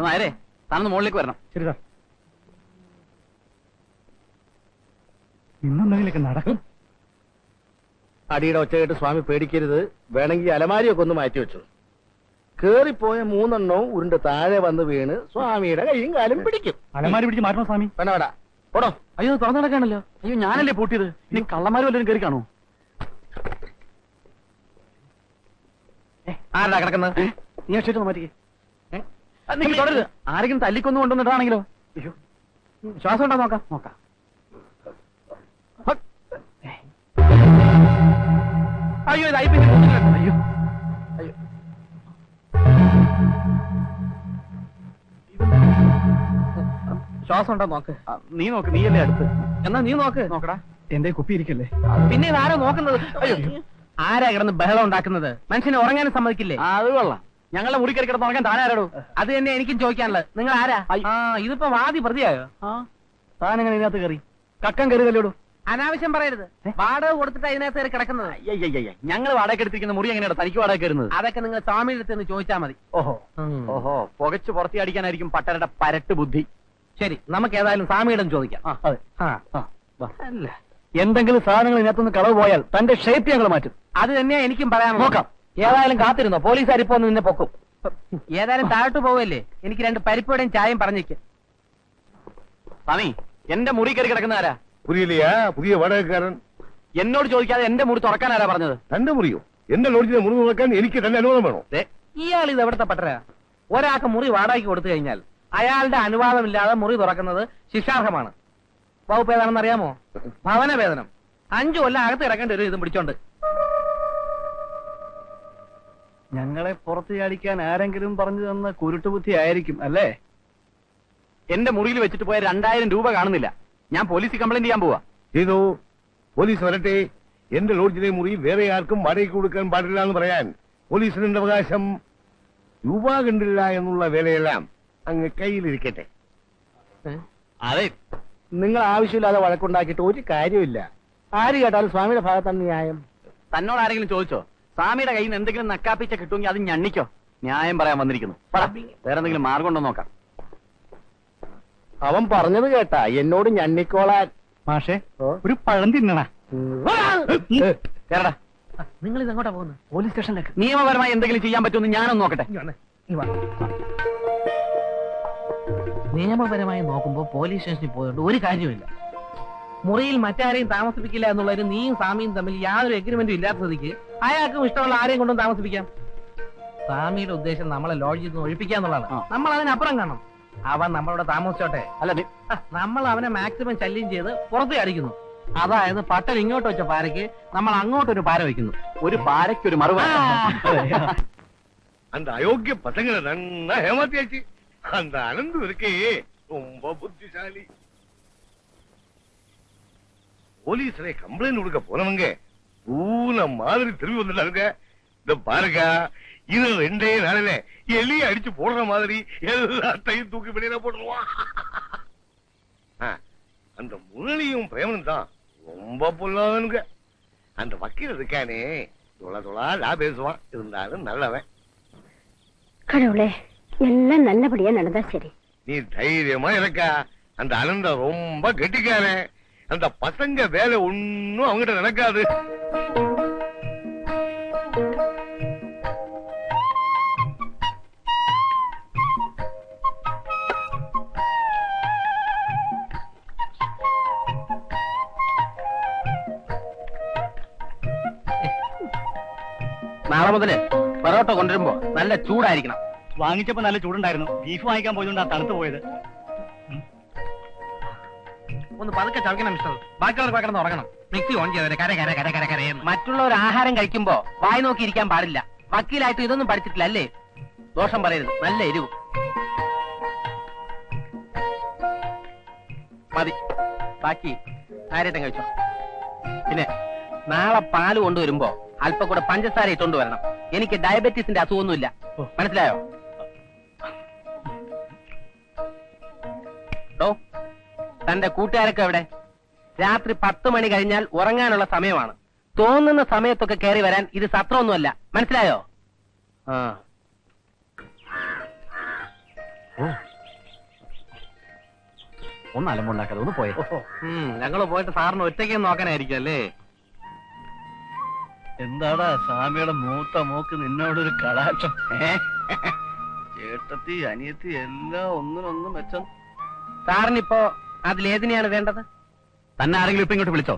നായരെ താനൊന്ന് മുകളിലേക്ക് വരണം. ശരി സാർ. ഇന്നെന്തെങ്കിലൊക്കെ നടക്കും. അടിയുടെ ഒച്ച കേട്ട് സ്വാമി പേടിക്കരുത്. വേണമെങ്കിൽ അലമാരിയൊക്കെ ഒന്ന് മാറ്റി വെച്ചു. കേറിപ്പോയ 3 എണ്ണവും ഉരുണ്ട് താഴെ വന്ന് വീണ് സ്വാമിയുടെ കൈയും കാലും പിടിക്കും. അലമാരി പിടിച്ച് മാറ്റണം സ്വാമി. വേണ്ട ഓടോ. അയ്യോ തുറന്നു നടക്കാണല്ലോ. അയ്യോ ഞാനല്ലേ പൂട്ടിയത്. ഇനി കള്ളന്മാരും വല്ലവരും കയറി കാണോ? ആരാ കിടക്കുന്നത്? നീ അക്ഷരം മാറ്റിക്കേ. തുടരുത്. ആരെങ്കിലും തല്ലിക്കൊന്നു കൊണ്ടുവന്നിട്ടാണെങ്കിലോ? അയ്യോ ശ്വാസം ഉണ്ടോ നോക്കാം. അയ്യോ ഇത് ഐപിന്റെ അയ്യോ അയ്യോ ശ്വാസം ഉണ്ടോ നോക്ക്. നീ നോക്ക്. നീയല്ലേ അടുത്ത്. എന്നാ നീ നോക്ക്. നോക്കടാ. എന്റെ കുപ്പി ഇരിക്കല്ലേ. പിന്നെ ഇതാരോ നോക്കുന്നത്? അയ്യോ ആരാ കിടന്ന് ബഹളം ഉണ്ടാക്കുന്നത്? മനുഷ്യനെ ഉറങ്ങാനും സമ്മതിക്കില്ലേ? അത് കൊള്ളാം. ഞങ്ങളെ മുറിക്കറി കിടന്ന് ഉറങ്ങാൻ താനാരോ? അത് തന്നെ എനിക്കും ചോദിക്കാനുള്ളത്. നിങ്ങൾ ആരാ? ഇതിപ്പോ വാദി പ്രതിയായോ? താനെങ്ങനെ ഇതിനകത്ത് കയറി? കക്കം കയറിയതല്ലോടൂ. അനാവശ്യം പറയരുത്. വാടക കൊടുത്തിട്ട് അതിനകത്ത് കയറി കിടക്കുന്നത്. ഞങ്ങൾ വാടക എടുത്തിരിക്കുന്ന മുറി എങ്ങനെയാണ് തനിക്ക് വാടക കയറുന്നത്? അതൊക്കെ നിങ്ങൾ സ്വാമിയുടെ അടുത്ത് നിന്ന് ചോദിച്ചാൽ മതി. ഓഹോ പുകച്ച് പുറത്തി അടിക്കാനായിരിക്കും പട്ടരുടെ പരട്ട് ബുദ്ധി. ശരി നമുക്ക് ഏതായാലും സ്വാമിയുടെ ചോദിക്കാം. അല്ല എന്തെങ്കിലും സാധനങ്ങൾ ഇതിനകത്തുനിന്ന് കളവ് പോയാൽ തന്റെ ഷേപ്പ് ഞങ്ങൾ മാറ്റും. അത് തന്നെയാ എനിക്കും പറയാൻ. നോക്കാം. ഏതായാലും കാത്തിരുന്നോ, പോലീസുകാരിപ്പോ നിന്നെ പൊക്കും. ഏതായാലും താഴോട്ട് പോവല്ലേ? എനിക്ക് 2 പരിപ്പുവടയും ചായയും പറഞ്ഞേക്ക്. സ്വാമി എന്റെ മുറി കയറി കിടക്കുന്ന ആരാ? പുരിയിലെയാ പുതിയ വാടകക്കാരൻ. എന്നോട് ചോദിക്കാതെ എന്റെ മുറി തുറക്കാൻ ആരാ പറഞ്ഞത്? തന്റെ മുറിയോ? എന്റെ ലോഡ്ജിലെ മുറി തുറക്കാൻ എനിക്ക് തന്നെ അനുവാദം വേണോ? ഇയാൾ ഇത് എവിടത്തെ പട്ടരാ? ഒരാൾക്ക് മുറി വാടകയ്ക്ക് കൊടുത്തു കഴിഞ്ഞാൽ അയാളുടെ അനുവാദമില്ലാതെ മുറി തുറക്കുന്നത് ശിക്ഷാർഹമാണ്. വകുപ്പ് ഏതാണെന്ന് അറിയാമോ? ഭവന വേതനം. 5 കൊല്ലം അകത്ത് കിടക്കേണ്ടി വരും ഇതും പിടിച്ചോണ്ട്. ഞങ്ങളെ പുറത്ത് ചാടിക്കാൻ ആരെങ്കിലും പറഞ്ഞു തന്ന കുരുട്ടുബുദ്ധി ആയിരിക്കും അല്ലേ? എന്റെ മുറിയിൽ വെച്ചിട്ട് പോയ 2000 രൂപ കാണുന്നില്ല. ഞാൻ പോലീസിൽ കംപ്ലൈന്റ് ചെയ്യാൻ പോവാ. ചെയ്തോ, പോലീസ് വരട്ടെ. എന്റെ ലോഡ്ജിലെ മുറി വേറെ ആർക്കും വാടകയ്ക്ക് കൊടുക്കാൻ പാടില്ല എന്ന് പറയാൻ പോലീസിന്റെ അവകാശം. രൂപ കണ്ടില്ല എന്നുള്ള വേലയെല്ലാം അങ്ങ് കയ്യിലിരിക്കട്ടെ. അതെ, നിങ്ങൾ ആവശ്യമില്ലാതെ വഴക്കുണ്ടാക്കിയിട്ട് ഒരു കാര്യമില്ല. ആര് കേട്ടാലും സ്വാമിയുടെ ഭാഗത്താണ് ന്യായം. തന്നോട് ആരെങ്കിലും ചോദിച്ചോ? സ്വാമിയുടെ കയ്യിൽ നിന്ന് എന്തെങ്കിലും നക്കാപ്പിച്ച കിട്ടുമെങ്കിൽ അത് ഞണ്ണിക്കോ. ന്യായം പറയാൻ വന്നിരിക്കുന്നു. വേറെ എന്തെങ്കിലും മാർഗം ഉണ്ടോ നോക്കാം. അവൻ പറഞ്ഞത് കേട്ടാ, എന്നോട് ഞണ്ണിക്കോളാൻ. മാഷേ ഒരു പഴം തിന്നണ. കേരടാ, നിങ്ങൾ ഇത് എങ്ങോട്ടാ പോകുന്നത്? പോലീസ് സ്റ്റേഷനിലേക്ക്. നിയമപരമായി എന്തെങ്കിലും ചെയ്യാൻ പറ്റുമെന്ന് ഞാനൊന്ന് നോക്കട്ടെ. നിയമപരമായി നോക്കുമ്പോ പോലീസ് സ്റ്റേഷനിൽ പോയോണ്ട് ഒരു കാര്യമില്ല. മുറിയിൽ മറ്റാരെയും താമസിപ്പിക്കില്ല എന്നുള്ളൊരു നീയും സ്വാമിയും തമ്മിൽ യാതൊരു എഗ്രിമെന്റും ഇല്ലാത്ത സ്ഥിതിക്ക് അയാൾക്കും ഇഷ്ടമുള്ള ആരെയും കൊണ്ടും താമസിപ്പിക്കാം. സ്വാമിയുടെ ഉദ്ദേശം നമ്മളെ ലോഡ്ജിൽ നിന്ന് ഒഴിപ്പിക്കാന്നുള്ളതാണ്. നമ്മൾ അതിനപ്പുറം കാണണം. അവൻ നമ്മളോട് താമസിച്ചോട്ടെ. അല്ല, നമ്മൾ അവനെ മാക്സിമം ശല്യം ചെയ്ത് പുറത്ത് അടിക്കുന്നു. അതായത് പട്ടൻ ഇങ്ങോട്ട് വെച്ച പാരയ്ക്ക് നമ്മൾ അങ്ങോട്ടൊരു പാര വയ്ക്കുന്നു. ഒരു പാരയ്ക്കൊരു മറുപടി. அந்த அயோக்கிய பசங்களை நன்னா ஏமாத்தியாச்சு. அந்த அனந்து இருக்கே ரொம்ப புத்திசாலி. போலீஸ்ல கம்ப்ளைண்ட் கொடுக்க போனவங்க பூன மாதிரி திரும்பி வந்துட்டாங்க. இந்த பாருங்க, இது 2 நாளில எலி அடிச்சு போடுற மாதிரி எல்லாத்தையும் தூக்கி வெளியில போட்டுருவான். அந்த முரளியும் பிரேமனும் தான் ரொம்ப பொல்லாதவனுங்க. அந்த வக்கீல் இருக்கானே தொளா பேசுவான். இருந்தாலும் நல்லவன். கடவுளே, எல்லாம் நல்லபடியா நடந்தா சரி. நீ தைரியமா இருக்கா? அந்த அனந்த ரொம்ப கெட்டிக்காரன். அந்த பசங்க வேலை ஒன்னும் அவங்கிட்ட நடக்காது. നാളെ മുതല് പൊറോട്ട കൊണ്ടുവരുമ്പോ നല്ല ചൂടായിരിക്കണം. വാങ്ങിച്ചപ്പോ നല്ല ചൂടുണ്ടായിരുന്നു. ബീഫ് വാങ്ങിക്കാൻ പോയതുകൊണ്ടാ തണുത്ത് പോയത്. ഒന്ന് പതുക്കെ ചവയ്ക്കണം മിസ്റ്റർ. ബാക്കിയുള്ളവർക്ക് കിടന്ന് ഉറങ്ങണം. മിക്സി ഓൺ ചെയ്തവരെ കര കര കര കര കരയെന്ന്. മറ്റുള്ളവർ ആഹാരം കഴിക്കുമ്പോ വായി നോക്കി ഇരിക്കാൻ പാടില്ല. വക്കീലായിട്ട് ഇതൊന്നും പഠിച്ചിട്ടില്ല അല്ലേ? ദോഷം പറയരുത്. നല്ല എരിവ് മതി. ബാക്കി ആരെയും കഴിച്ചോ. പിന്നെ നാളെ പാല് കൊണ്ടുവരുമ്പോ അല്പം കൂടെ പഞ്ചസാര ഇട്ടുകൊണ്ട് വരണം. എനിക്ക് ഡയബറ്റീസിന്റെ അസുഖമൊന്നുമില്ല. മനസ്സിലായോ? തന്റെ കൂട്ടുകാരൊക്കെ എവിടെ? രാത്രി 10 മണി കഴിഞ്ഞാൽ ഉറങ്ങാനുള്ള സമയമാണ്. തോന്നുന്ന സമയത്തൊക്കെ കയറി വരാൻ ഇത് സത്രമൊന്നുമല്ല. മനസ്സിലായോ? ഒന്ന് അലമ്പുണ്ടാക്കാതെ ഒന്ന് പോയെ. ഞങ്ങള് പോയിട്ട് സാറിന് ഒറ്റയ്ക്ക് നോക്കാനായിരിക്കും അല്ലേ? എന്താടാ സ്വാമിയുടെ മൂത്ത മോക്ക് നിന്നോടൊരു കടാക്ഷം? ചേട്ടത്തി അനിയത്തി എല്ലാം ഒന്നിനൊന്നും മെച്ചം. സാറിനിപ്പോ അതിലേതിനെയാണ് വേണ്ടത്? തന്നെ ആരെങ്കിലും ഇപ്പൊ ഇങ്ങോട്ട് വിളിച്ചോ?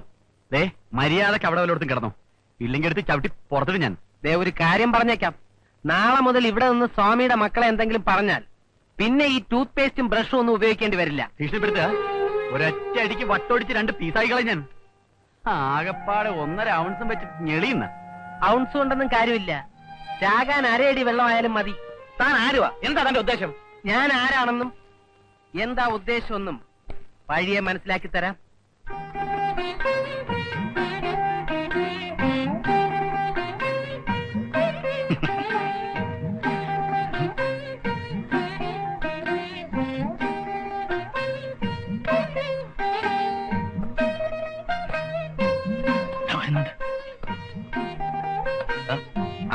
ദേ മര്യാദക്ക് അവിടെ വല്ലയിടത്തും കിടന്നോ, ഇല്ലെങ്കിൽ എടുത്ത് ചവിട്ടി പുറത്തിട്ട് ഞാൻ. ദേ ഒരു കാര്യം പറഞ്ഞേക്കാം, നാളെ മുതൽ ഇവിടെ നിന്ന് സ്വാമിയുടെ മക്കളെ എന്തെങ്കിലും പറഞ്ഞാൽ പിന്നെ ഈ ടൂത്ത് പേസ്റ്റും ബ്രഷും ഒന്നും ഉപയോഗിക്കേണ്ടി വരില്ല. ഭീഷണിപ്പെടുത്തുക? ഒരൊറ്റ അടിക്ക് വട്ടോടിച്ച് 2 പീസായി കളഞ്ഞ ഞാൻ. ആകപ്പാടെ 1.5 ഔൺസും വെച്ച് ഞെളിയുന്ന. ഔൺസ് കൊണ്ടൊന്നും കാര്യമില്ല, ചാകാൻ അരയടി വെള്ളമായാലും മതി. താൻ ആരുവാ? എന്താ തന്റെ ഉദ്ദേശം? ഞാൻ ആരാണെന്നും എന്താ ഉദ്ദേശമെന്നും വഴിയെ മനസ്സിലാക്കി തരാം.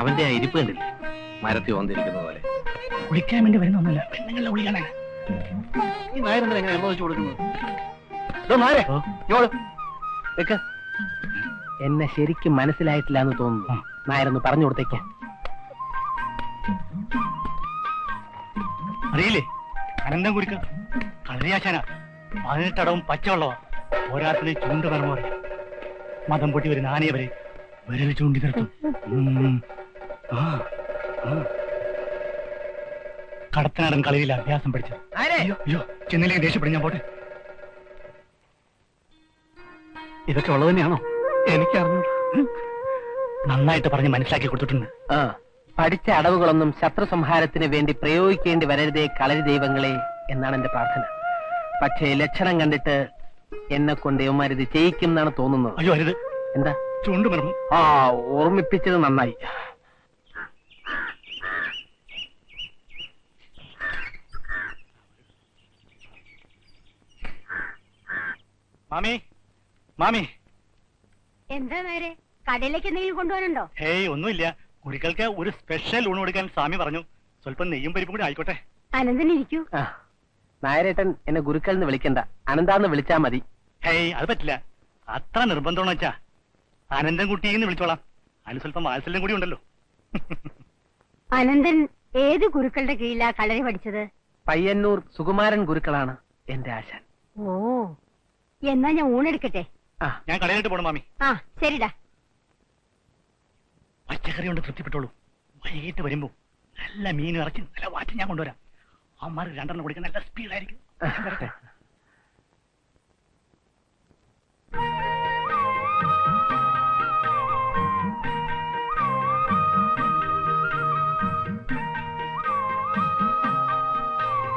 അവന്റെ ആ ഇരിപ്പ് കണ്ടില്ലേ, മരത്തിൽ വന്നിരിക്കുന്ന പോലെ. വിളിക്കാൻ വേണ്ടി വരുന്നൊന്നുമില്ല, പെണ്ണുങ്ങളെ വിളിക്കണേ. ഈ നായരെന്താ എങ്ങനെ അനുഭവിച്ചു കൊടുക്കുന്നത്? എന്നെ ശരിക്കും മനസ്സിലായിട്ടില്ല എന്ന് തോന്നുന്നു. നായരൊന്ന് പറഞ്ഞു കൊടുത്തേക്കാൻ. അറിയില്ലേ, അനന്തം കുരുക്കൾ കളരിയാശാന 18 അടവും പച്ചവെള്ളവാ. പോരാത്തിന് ചൂണ്ട് മരമോ മതം പൊട്ടി വരുന്ന ആനയെ വരെ വിരൽ ചൂണ്ടി നിർത്തും. കടത്തനാടൻ കളിയിൽ അഭ്യാസം പഠിച്ചത്. അയ്യോ ചെന്നില്ലെങ്കിൽ ദേഷ്യപ്പെടും ഞാൻ. പോട്ടെ, ഇതൊക്കെ ഉള്ളത് തന്നെയാണോ? എനിക്കറിഞ്ഞു. നന്നായിട്ട് പറഞ്ഞ് മനസ്സിലാക്കി കൊടുത്തിട്ടുണ്ട്. പഠിച്ച അടവുകളൊന്നും ശത്രു സംഹാരത്തിന് വേണ്ടി പ്രയോഗിക്കേണ്ടി വരരുതേ കളരി ദൈവങ്ങളെ എന്നാണ് എന്റെ പ്രാർത്ഥന. പക്ഷേ ലക്ഷണം കണ്ടിട്ട് എന്നെ കൊണ്ട് യവന്മാരിത് ചെയ്യിക്കും എന്നാണ് തോന്നുന്നത്. അയ്യോ അരുത്. എന്താ? ചൂണ്ട് മരമോ? ഓർമ്മിപ്പിച്ചത് നന്നായി. മാമി, മാമി. എന്താ നേരെ കടയിലേക്ക് എന്തെങ്കിലും കൊണ്ടുപോകാനുണ്ടോ? ഹേയ് ഒന്നുമില്ല, കുരികൾക്ക് ഒരു സ്പെഷ്യൽ ഊണ് കൊടുക്കാൻ സ്വാമി പറഞ്ഞു. സ്വല്പം നെയ്യും പരിപ്പും കൂടി ആയിക്കോട്ടെ. അനന്തൻ ഇരിക്കൂ. നായരേട്ടൻ എന്നെ ഗുരുക്കൾ എന്ന് വിളിക്കണ്ട, അനന്താന്ന് വിളിച്ചാ മതി. ഹേയ് അത് പറ്റില്ല, അത്ര നിർബന്ധമാണെന്ന് വെച്ചാ അനന്തൻ കുട്ടിന്ന് വിളിച്ചോളാം. അതിന് സ്വല്പം വാത്സല്യം കൂടി ഉണ്ടല്ലോ. അനന്തൻ ഏത് ഗുരുക്കളുടെ കീഴിലാ കളരി പഠിച്ചത്? പയ്യന്നൂർ സുകുമാരൻ ഗുരുക്കളാണ് എന്റെ ആശാൻ. ഓ, എന്നാ ഞാൻ ഊണെടുക്കട്ടെ. ഞാൻ കടയിലിട്ട് പോണം മാമി. ശരിടാ. പച്ചക്കറി കൊണ്ട് തൃപ്തിപ്പെട്ടോളൂ. വൈകിട്ട് വരുമ്പോ നല്ല മീൻ ഇറച്ചി നല്ല വാറ്റ് ഞാൻ കൊണ്ടുവരാം. അമ്മമാർ 2 എണ്ണം കുടിക്കാൻ നല്ല സ്പീഡായിരിക്കും.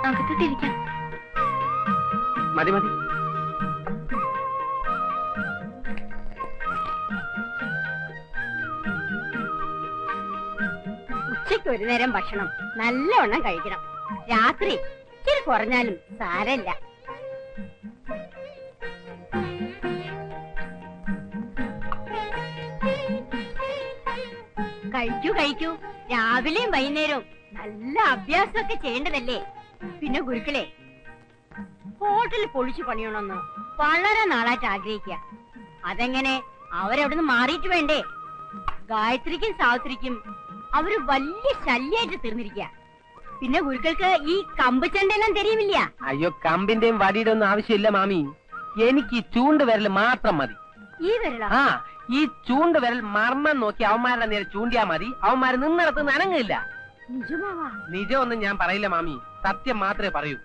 അകത്തോട്ടിരിക്കാം. മതി മതി. ഉച്ചയ്ക്ക് ഒരു നേരം ഭക്ഷണം നല്ലവണ്ണം കഴിക്കണം. രാത്രി ഇച്ചിരി കുറഞ്ഞാലും സാരല്ല. കഴിക്കൂ കഴിക്കൂ. രാവിലെയും വൈകുന്നേരവും നല്ല അഭ്യാസമൊക്കെ ചെയ്യേണ്ടതല്ലേ? പിന്നെ ഗുരുക്കളെ, ഹോട്ടലിൽ പൊളിച്ചു പണിയണമെന്ന് വളരെ നാളായിട്ട് ആഗ്രഹിക്കുക. അതെങ്ങനെ അവരവിടുന്ന് മാറിയിട്ട് വേണ്ടേ? ഗായത്രിക്കും സാവിത്രിക്കും അവര് വലിയ ശല്യായിട്ട് തീർന്നിരിക്കുക. പിന്നെ ഗുരുക്കൾക്ക് ഈ കമ്പ് ചെണ്ടെല്ലാം തെരിയുമില്ല. അയ്യോ, കമ്പിന്റെയും വടിയുടെ ഒന്നും ആവശ്യമില്ല മാമി. എനിക്ക് ഈ ചൂണ്ട് വിരൽ മാത്രം മതി. ഈ വിരള? ഈ ചൂണ്ട് വിരൽ മർമ്മം നോക്കി അവന്മാരുടെ നേരെ ചൂണ്ടിയാ മതി. അവന്മാര് നിന്നിടത്ത് നനങ്ങില്ല. നിജമാവാ? നിജമൊന്നും ഞാൻ പറയില്ല മാമി, സത്യം മാത്രമേ പറയൂ.